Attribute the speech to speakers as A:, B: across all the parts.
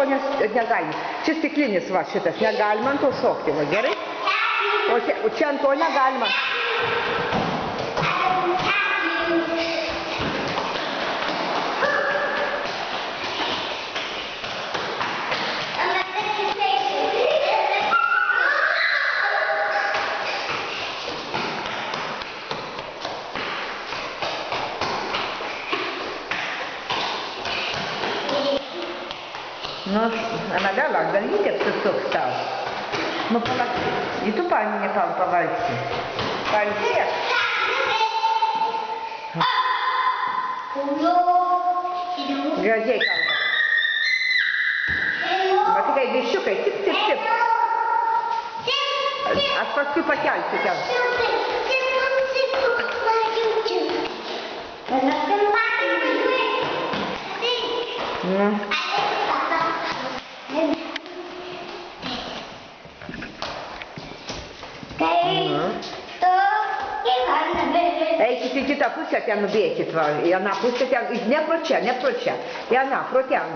A: negalima. Čia stiklinis va šitas, negalima ant to šokti, va gerai? O čia ant to negalima. Nu, Anabela, galite apsisuks tau? Nu, palauk, į tu paminė pavalgsi. Pailsėk. Gražiai kalba. Matikai, viščiukai, cip. Aš paskui pakelsiu ten. Nu. Eikit į kitą pusę, ten nubėkit, va, į aną pusę, ten, ne pro čia, į aną, pro ten,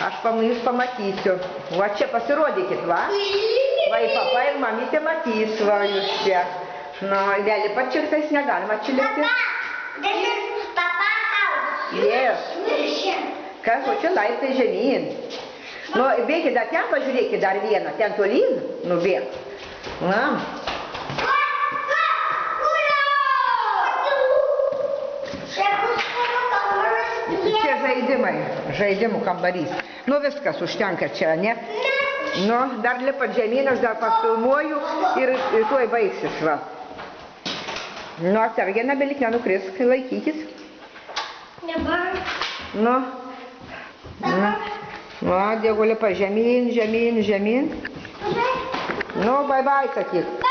A: aš jūs pamatysiu, va čia pasirodykit, va, į papa ir mamytė matys, va, jūs čia, nu, vėlį pačiaktais negalima atšilėti.
B: Papa,
A: Yes. Kas, o čia laiptai žemyn. Nu, bėkit, dar ten pažiūrėkit dar vieną, ten tolyn, nubėk. Na. Čia žaidimų kambarys. Nu, viskas užtenka čia, ne? Nu, dar lipat žemyn, aš dar pafilmuoju ir tuoj baigsis, va. Nu, atsargiai, nebelik nenukris, laikykis. Nu. Va, Diego lipa žemyn. Nu, bye bye, sakyk.